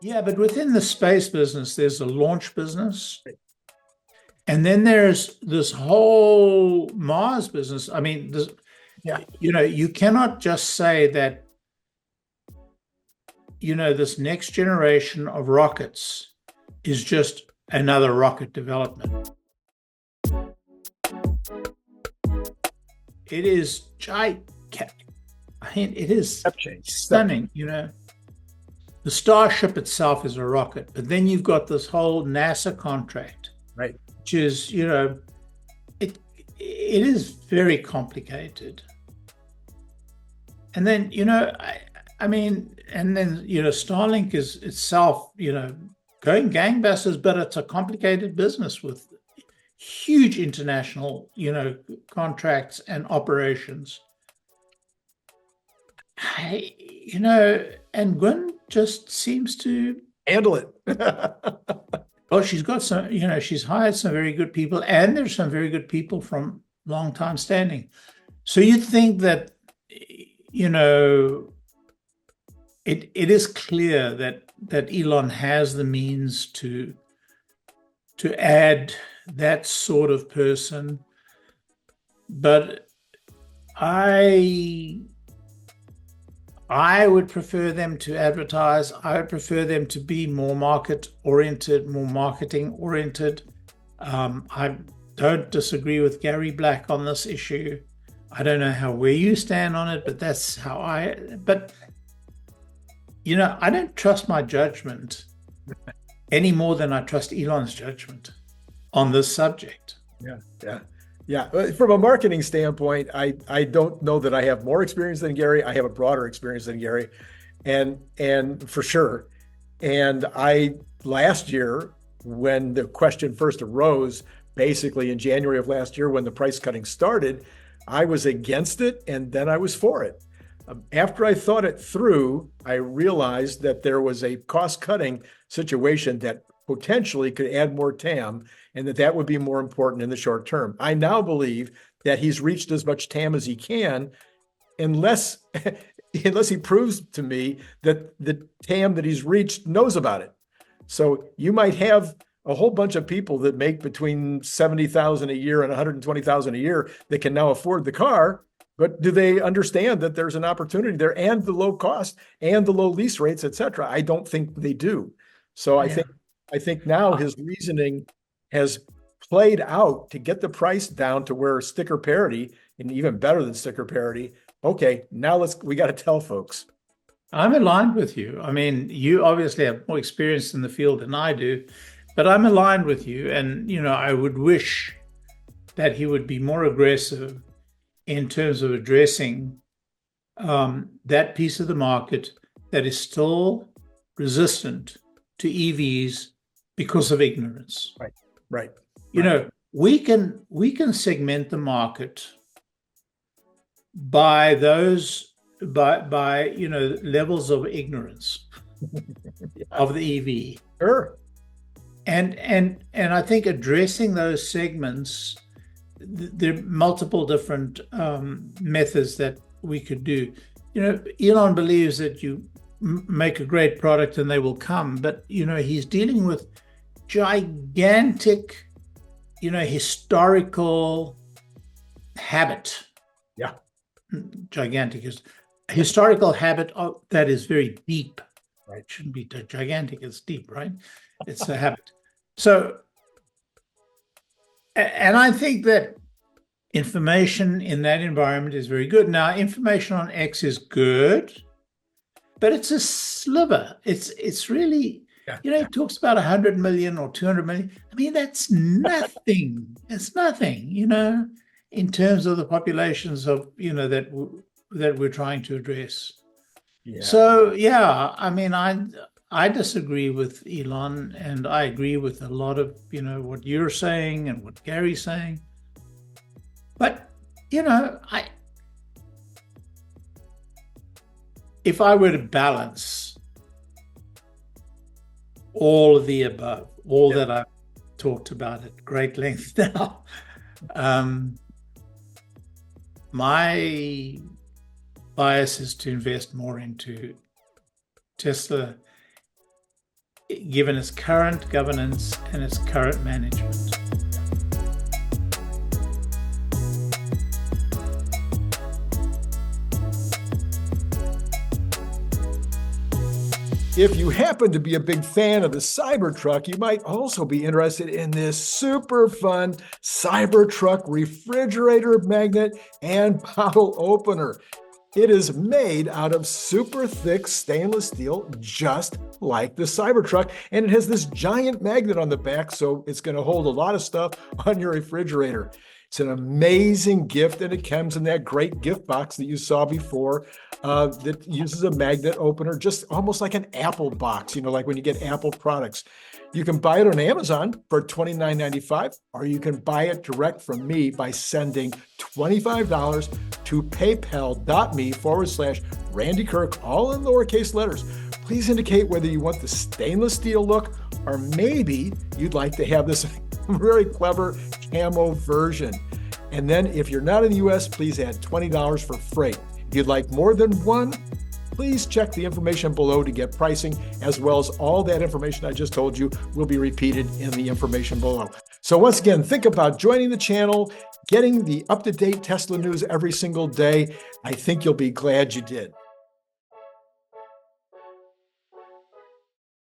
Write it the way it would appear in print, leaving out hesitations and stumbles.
Yeah, but within the space business, there's a launch business. And then there's this whole Mars business. I mean, Yeah. you cannot just say that, this next generation of rockets is just another rocket development. It is gigantic. I mean, it is stunning, The Starship itself is a rocket, but then you've got this whole NASA contract, Right. which is, it is very complicated. And then, I mean, and then, Starlink is itself, going gangbusters, but it's a complicated business with huge international, contracts and operations. And Gwyn just seems to handle it. Oh, she's got some, she's hired some very good people, and there's some very good people from long time standing. So you'd think that, it is clear that Elon has the means to add that sort of person, but I would prefer them to advertise. I would prefer them to be more market-oriented, more marketing-oriented. I don't disagree with Gary Black on this issue. I don't know where you stand on it, but that's how but I don't trust my judgment any more than I trust Elon's judgment on this subject. Yeah. From a marketing standpoint, I don't know that I have more experience than Gary. I have a broader experience than Gary, and for sure. And last year, when the question first arose, basically in January of last year, when the price cutting started, I was against it, and then I was for it. After I thought it through, I realized that there was a cost-cutting situation that potentially could add more TAM, and that would be more important in the short term. I now believe that he's reached as much TAM as he can, unless he proves to me that the TAM that he's reached knows about it. So you might have a whole bunch of people that make between $70,000 a year and $120,000 a year that can now afford the car, but do they understand that there's an opportunity there, and the low cost and the low lease rates, et cetera? I don't think they do. So I think now his reasoning has played out to get the price down to where sticker parity, and even better than sticker parity. Okay, now we got to tell folks. I'm aligned with you. I mean, you obviously have more experience in the field than I do, but I'm aligned with you. And, I would wish that he would be more aggressive in terms of addressing that piece of the market that is still resistant to EVs because of ignorance. Right. We can segment the market by those by levels of ignorance of the EV. Sure. And I think addressing those segments, there are multiple different methods that we could do. Elon believes that you make a great product and they will come, but he's dealing with gigantic historical habit. Yeah. Gigantic is historical habit that is very deep. Right. It shouldn't be gigantic, it's deep, right? It's a habit. So, and I think that information in that environment is very good. Now, information on X is good, but it's a sliver. It's really, it talks about 100 million or 200 million. I mean, that's nothing. It's nothing, in terms of the populations of, that we're trying to address. Yeah. So, I mean, I disagree with Elon, and I agree with a lot of, what you're saying and what Gary's saying. But, if I were to balance all of the above, all that I've talked about at great length now, my bias is to invest more into Tesla, given its current governance and its current management. If you happen to be a big fan of the Cybertruck, you might also be interested in this super fun Cybertruck refrigerator magnet and bottle opener. It is made out of super thick stainless steel, just like the Cybertruck, and it has this giant magnet on the back, so it's going to hold a lot of stuff on your refrigerator. It's an amazing gift, and it comes in that great gift box that you saw before that uses a magnet opener, just almost like an Apple box, like when you get Apple products. You can buy it on Amazon for $29.95, or you can buy it direct from me by sending $25 to paypal.me/Randy Kirk, all in lowercase letters. Please indicate whether you want the stainless steel look, or maybe you'd like to have this very clever camo version. And then if you're not in the US, please add $20 for freight. If you'd like more than one, please check the information below to get pricing, as well as all that information I just told you will be repeated in the information below. So once again, think about joining the channel, getting the up-to-date Tesla news every single day. I think you'll be glad you did.